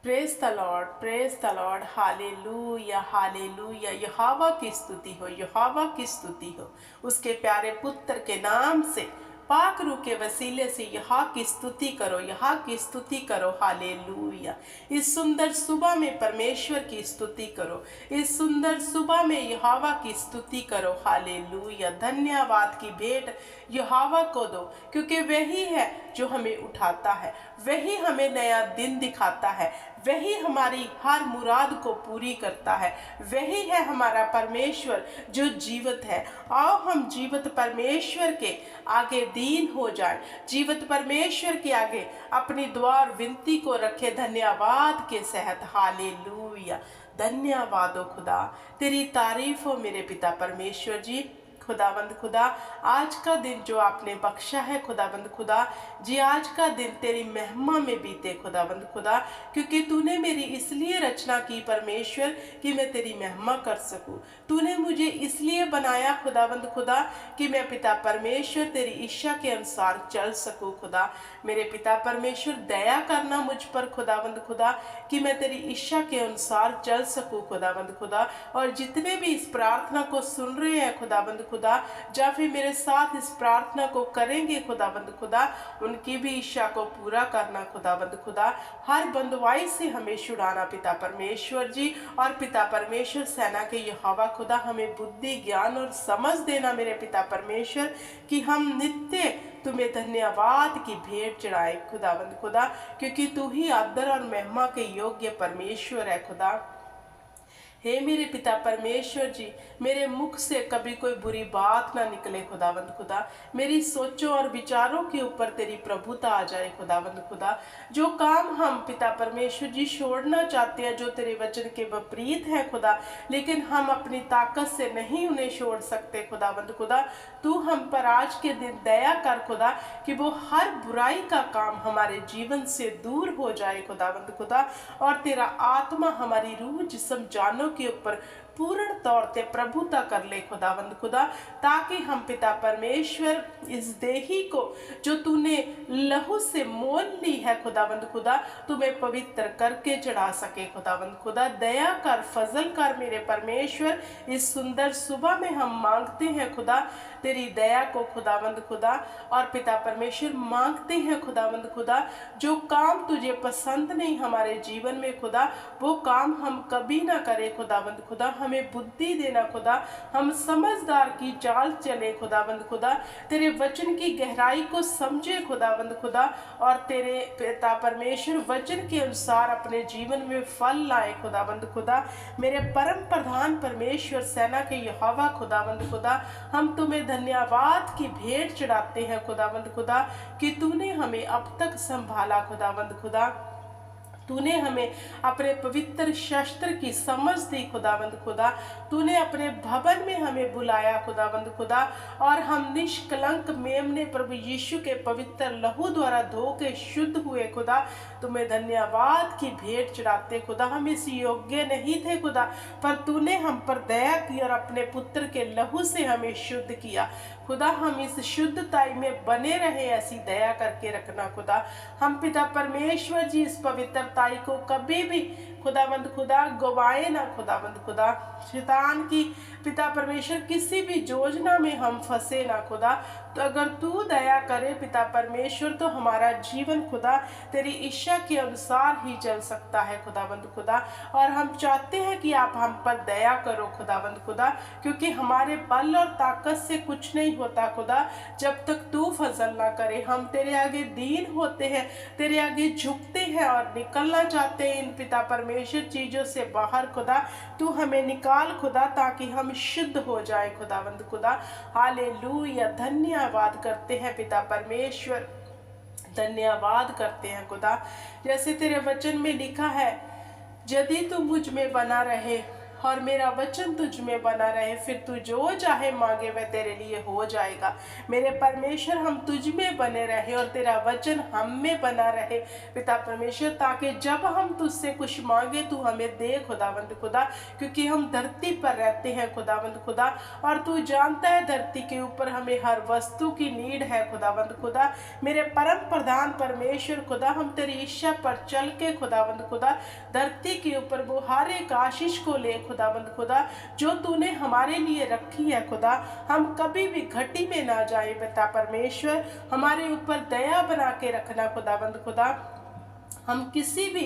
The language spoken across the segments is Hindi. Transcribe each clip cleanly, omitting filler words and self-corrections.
Praise the lord, hallelujah hallelujah. यहोवा की स्तुति हो, यहोवा की स्तुति हो। उसके प्यारे पुत्र के नाम से, पाक रूह के वसीले से यहा की स्तुति करो, यहा की स्तुति करो। हालेलुया। इस सुंदर सुबह में परमेश्वर की स्तुति करो, इस सुंदर सुबह में यहोवा की स्तुति करो। हालेलुया। धन्यवाद की भेंट यहोवा को दो, क्योंकि वही है जो हमें उठाता है, वही हमें नया दिन दिखाता है, वही हमारी हर मुराद को पूरी करता है, वही है हमारा परमेश्वर जो जीवित है। आओ हम जीवित परमेश्वर के आगे दीन हो जाए, जीवित परमेश्वर के आगे अपनी दुआ और विनती को रखे धन्यवाद के सहत। हालेलुया। धन्यवाद हो खुदा, तेरी तारीफ हो मेरे पिता परमेश्वर जी। खुदावंद खुदा, आज का दिन जो आपने बख्शा है खुदावंद खुदा जी, आज का दिन तेरी महिमा में बीते खुदावंद खुदा, क्योंकि तूने मेरी इसलिए रचना की परमेश्वर कि मैं तेरी महिमा कर सकूं। तूने मुझे इसलिए बनाया खुदावंद खुदा कि मैं पिता परमेश्वर तेरी इच्छा के अनुसार चल सकूं। खुदा मेरे पिता परमेश्वर, दया करना मुझ पर खुदावंद खुदा कि मैं तेरी इच्छा के अनुसार चल सकूं खुदावंद खुदा। और जितने भी इस प्रार्थना को सुन रहे हैं खुदावंद खुदा, या फिर मेरे साथ इस प्रार्थना को करेंगे खुदावंद खुदा, उनकी भी इच्छा को पूरा करना खुदावंद खुदा। हर बंदवाई से हमें छुड़ाना पिता परमेश्वर जी। और पिता परमेश्वर सेना के यहोवा खुदा, हमें बुद्धि ज्ञान और समझ देना मेरे पिता परमेश्वर कि हम नित्य तुम्हें धन्यवाद की भेंट चढ़ाए खुदावंद खुदा, क्योंकि तू ही आदर और महिमा के योग्य परमेश्वर है खुदा। हे मेरे पिता परमेश्वर जी, मेरे मुख से कभी कोई बुरी बात ना निकले खुदावंद खुदा। मेरी सोचों और विचारों के ऊपर तेरी प्रभुता आ जाए खुदावंद खुदा। जो काम हम पिता परमेश्वर जी छोड़ना चाहते हैं, जो तेरे वचन के विपरीत है खुदा, लेकिन हम अपनी ताकत से नहीं उन्हें छोड़ सकते खुदावंद खुदा, तू हम पर आज के दिन दया कर खुदा कि वो हर बुराई का काम हमारे जीवन से दूर हो जाए खुदावंद खुदा। और तेरा आत्मा हमारी रूह जिस्म जानों के ऊपर पूर्ण तौर पे प्रभुता कर ले खुदावंद खुदा, ताकि हम पिता परमेश्वर इस देही को जो तूने लहू से मोल ली है खुदावंद खुदा, तुम्हें पवित्र करके चढ़ा सके खुदावंद खुदा। दया कर, फजल कर मेरे परमेश्वर। इस सुंदर सुबह में हम मांगते हैं खुदा तेरी दया को खुदावंद खुदा। और पिता परमेश्वर मांगते हैं खुदावंद खुदा, जो काम तुझे पसंद नहीं हमारे जीवन में खुदा, वो काम हम कभी ना करें खुदावंद खुदा। हमें बुद्धि देना खुदा, हम समझदार की चाल चले खुदावंद खुदा, तेरे वचन की गहराई को समझे खुदावंद खुदा, और तेरे पिता परमेश्वर वचन के अनुसार अपने जीवन में फल लाए खुदावंद खुदा। मेरे परम प्रधान परमेश्वर सेना के यहोवा खुदावंद खुदा, हम तुम्हें धन्यवाद की भेंट चढ़ाते हैं खुदावंद खुदा कि तूने हमें अब तक संभाला खुदावंद खुदा। तूने हमें अपने पवित्र शस्त्र की समझ दी खुदावंद खुदा। तूने अपने भवन में हमें बुलाया खुदावंद खुदा, और हम निष्कलंक मेमने प्रभु यीशु के पवित्र लहू द्वारा धो के शुद्ध हुए खुदा। तुम्हें धन्यवाद की भेंट चढ़ाते खुदा। हम इस योग्य नहीं थे खुदा, पर तूने हम पर दया की और अपने पुत्र के लहू से हमें शुद्ध किया खुदा। हम इस शुद्धताई में बने रहे, ऐसी दया करके रखना खुदा। हम पिता परमेश्वर जी इस पवित्रताई को कभी भी खुदावंद खुदा गवाए ना खुदावंद खुदा। शैतान की पिता परमेश्वर किसी भी योजना में हम फंसे ना खुदा। तो अगर तू दया करे पिता परमेश्वर, तो हमारा जीवन खुदा तेरी इच्छा के अनुसार ही चल सकता है खुदावंद खुदा। और हम चाहते हैं कि आप हम पर दया करो खुदावंद खुदा, क्योंकि हमारे बल और ताकत से कुछ नहीं होता खुदा जब तक तू फजल ना करे। हम तेरे आगे दीन होते हैं, तेरे आगे झुकते हैं और निकलना चाहते हैं इन पिता परमेश्वर चीजों से बाहर खुदा। तू हमें निकाल खुदा, ताकि हम शुद्ध हो जाए खुदावंद खुदा। हालेलुया। धन्यवाद करते हैं पिता परमेश्वर, धन्यवाद करते हैं खुदा। जैसे तेरे वचन में लिखा है, यदि तू मुझ में बना रहे और मेरा वचन तुझ में बना रहे, फिर तू जो चाहे मांगे वह तेरे लिए हो जाएगा। मेरे परमेश्वर, हम तुझ में बने रहे और तेरा वचन हम में बना रहे पिता परमेश्वर, ताकि जब हम तुझसे कुछ मांगे तू हमें दे खुदावंद खुदा, क्योंकि हम धरती पर रहते हैं खुदावंद खुदा, और तू जानता है धरती के ऊपर हमें हर वस्तु की नीड है खुदावंद खुदा। मेरे परम प्रधान परमेश्वर खुदा, हम तेरी इच्छा पर चल के खुदावंद खुदा धरती के ऊपर वो हर एक आशीष को ले खुदावंद खुदा जो तूने हमारे लिए रखी है खुदा। हम कभी भी घटी में ना जाए पिता परमेश्वर, हमारे ऊपर दया बना के रखना खुदावंद खुदा। हम किसी भी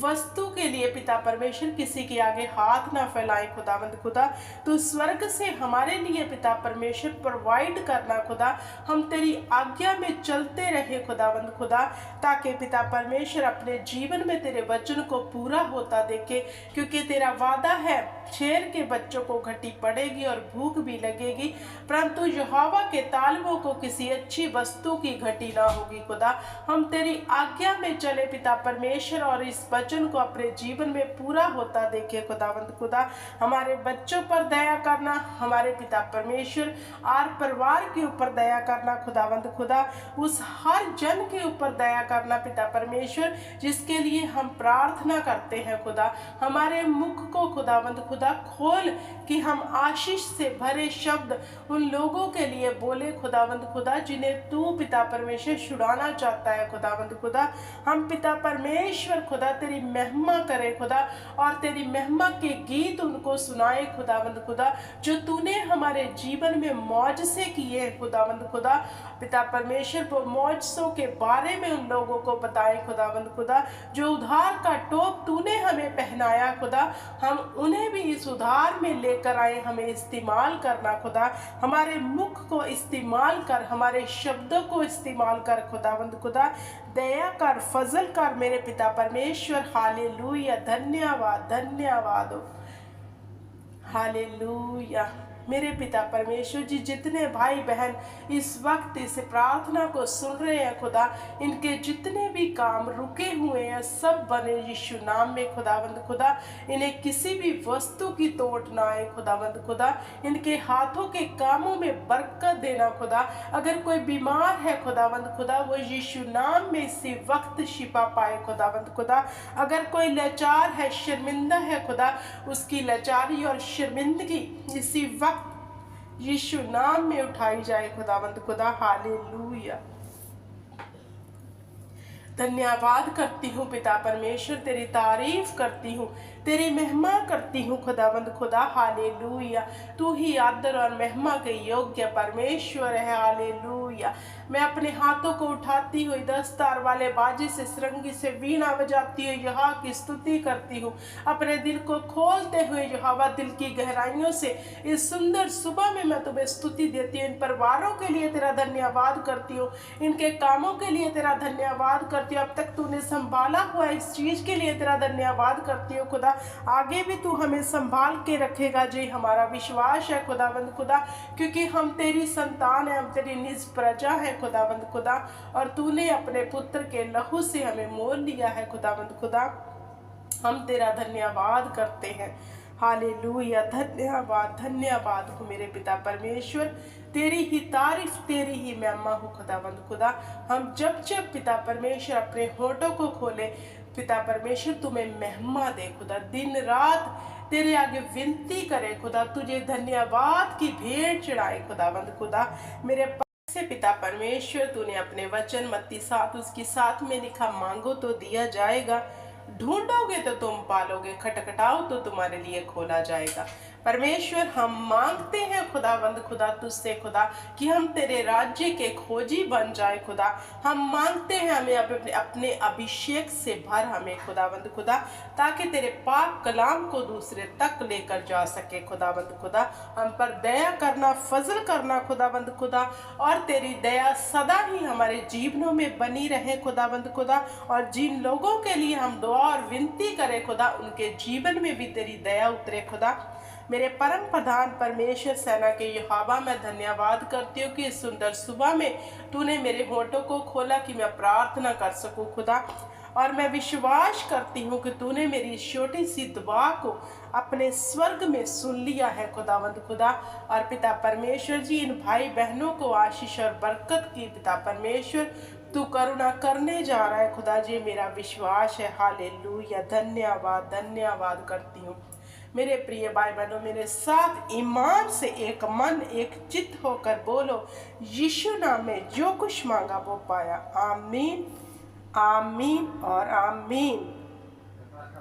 वस्तु के लिए पिता परमेश्वर किसी के आगे हाथ ना फैलाएं खुदावंद खुदा। तू स्वर्ग से हमारे लिए पिता परमेश्वर प्रोवाइड करना खुदा। हम तेरी आज्ञा में चलते रहे खुदावंद खुदा, ताकि पिता परमेश्वर अपने जीवन में तेरे वचन को पूरा होता देखे, क्योंकि तेरा वादा है शेर के बच्चों को घटी पड़ेगी और भूख भी लगेगी, परंतु यहोवा के तालबों को किसी अच्छी वस्तु की घटी ना होगी खुदा। हम तेरी आज्ञा में चले पिता परमेश्वर और इस वचन को अपने जीवन में पूरा होता देखे खुदावंद खुदा। हमारे बच्चों पर दया करना, हमारे पिता परमेश्वर और परिवार के ऊपर दया करना खुदावंद खुदा। उस हर जन के ऊपर दया करना पिता परमेश्वर जिसके लिए हम प्रार्थना करते हैं खुदा। हमारे मुख को खुदावंद खुदा खोल कि हम आशीष से भरे शब्द उन लोगों के लिए बोले खुदावंद खुदा जिन्हें तू पिता परमेश्वर छुड़ाना चाहता है खुदावंद खुदा। हम पिता परमेश्वर खुदा तेरी महिमा करे खुदा, और तेरी महिमा के गीत उनको सुनाए खुदावंद खुदा जो तूने हमारे जीवन में मौज से किए खुदावंद खुदा। पिता परमेश्वर वो मौजों के बारे में उन लोगों को बताए खुदावंद खुदा, जो उधार का टोप तूने हमें पहनाया खुदा, हम उन्हें भी इस उधार में लेकर आए। हमें इस्तेमाल करना खुदा, हमारे मुख को इस्तेमाल कर, हमारे शब्दों को इस्तेमाल कर खुदावंद खुदा। दया कर, फजल कर मेरे पिता परमेश्वर। हालेलुया, धन्यवाद धन्यवाद हालेलुया। मेरे पिता परमेश्वर जी, जितने भाई बहन इस वक्त इस प्रार्थना को सुन रहे हैं खुदा, इनके जितने भी काम रुके हुए हैं सब बने यीशु नाम में खुदावंद खुदा। इन्हें किसी भी वस्तु की तोड़ ना आए खुदावंद खुदा। इनके हाथों के कामों में बरकत देना खुदा। अगर कोई बीमार है खुदावंद खुदा, वो यीशु नाम में इसी वक्त शिफा पाए खुदावंद खुदा। अगर कोई लाचार है, शर्मिंदा है खुदा, उसकी लाचारी और शर्मिंदगी इसी वक्त यीशु नाम में उठाई जाए खुदावंद खुदा। हालेलुया। धन्यवाद करती हूँ पिता परमेश्वर, तेरी तारीफ करती हूँ, तेरी महिमा करती हूँ खुदावंद खुदा। हालेलुया। तू ही आदर और महिमा के योग्य परमेश्वर है। हालेलुया। मैं अपने हाथों को उठाती हुई 10 तार वाले बाजे से, सरंगी से वीणा बजाती हुई यहोवा की स्तुति करती हूँ। अपने दिल को खोलते हुए यहोवा दिल की गहराइयों से इस सुंदर सुबह में मैं तुम्हें स्तुति देती हूँ। इन परिवारों के लिए तेरा धन्यवाद करती हूँ, इनके कामों के लिए तेरा धन्यवाद करती हूँ। अब तक तूने संभाला हुआ इस चीज के लिए तेरा धन्यवाद करती हूँ खुदा। आगे भी तू हमें संभाल के रखेगा, जी हमारा विश्वास है खुदावंद खुदा, क्योंकि हम तेरी संतान है, हम तेरी निज प्रजा है खुदावंद खुदा, और तूने अपने पुत्र के लहू से हमें मोल लिया है खुदावंद खुदा। हम तेरा धन्यवाद करते हैं। हालेलुया। धन्यवाद धन्यवाद हो मेरे पिता परमेश्वर, तेरी ही तारीफ, तेरी ही महिमा हो खुदावंद खुदा। हम जब जब पिता परमेश्वर अपने होठों को खोले पिता परमेश्वर तुम्हें महिमा दे खुदा, दिन रात तेरे आगे विनती करे खुदा, तुझे धन्यवाद की भेंट चढ़ाए खुदावंद खुदा। मेरे से पिता परमेश्वर, तूने अपने वचन मत्ती 7 उसकी 7 में लिखा, मांगो तो दिया जाएगा, ढूंढोगे तो तुम पालोगे, खटखटाओ तो तुम्हारे लिए खोला जाएगा। परमेश्वर, हम मांगते हैं खुदावंद खुदा तुझसे खुदा कि हम तेरे राज्य के खोजी बन जाए खुदा। हम मांगते हैं हमें अपने अभिषेक से भर हमें खुदावंद खुदा, ताकि तेरे पाक कलाम को दूसरे तक लेकर जा सके खुदावंद खुदा। हम पर दया करना, फजल करना खुदावंद खुदा, और तेरी दया सदा ही हमारे जीवनों में बनी रहे खुदावंद खुदा। और जिन लोगों के लिए हम दुआ और विनती करें खुदा, उनके जीवन में भी तेरी दया उतरे खुदा। मेरे परम प्रधान परमेश्वर, सेना के यहोवा, मैं धन्यवाद करती हूँ कि इस सुंदर सुबह में तूने मेरे होठों को खोला कि मैं प्रार्थना कर सकूँ खुदा। और मैं विश्वास करती हूँ कि तूने मेरी इस छोटी सी दुआ को अपने स्वर्ग में सुन लिया है खुदावंद खुदा। और पिता परमेश्वर जी, इन भाई बहनों को आशीष और बरकत की पिता परमेश्वर तू करुणा करने जा रहा है खुदा जी, मेरा विश्वास है। हालेलुया, धन्यवाद धन्यवाद करती हूँ। मेरे प्रिय भाई बहनों, मेरे साथ ईमान से एक मन एक चित्त होकर बोलो, यीशु नाम में जो कुछ मांगा वो पाया। आमीन, आमीन और आमीन।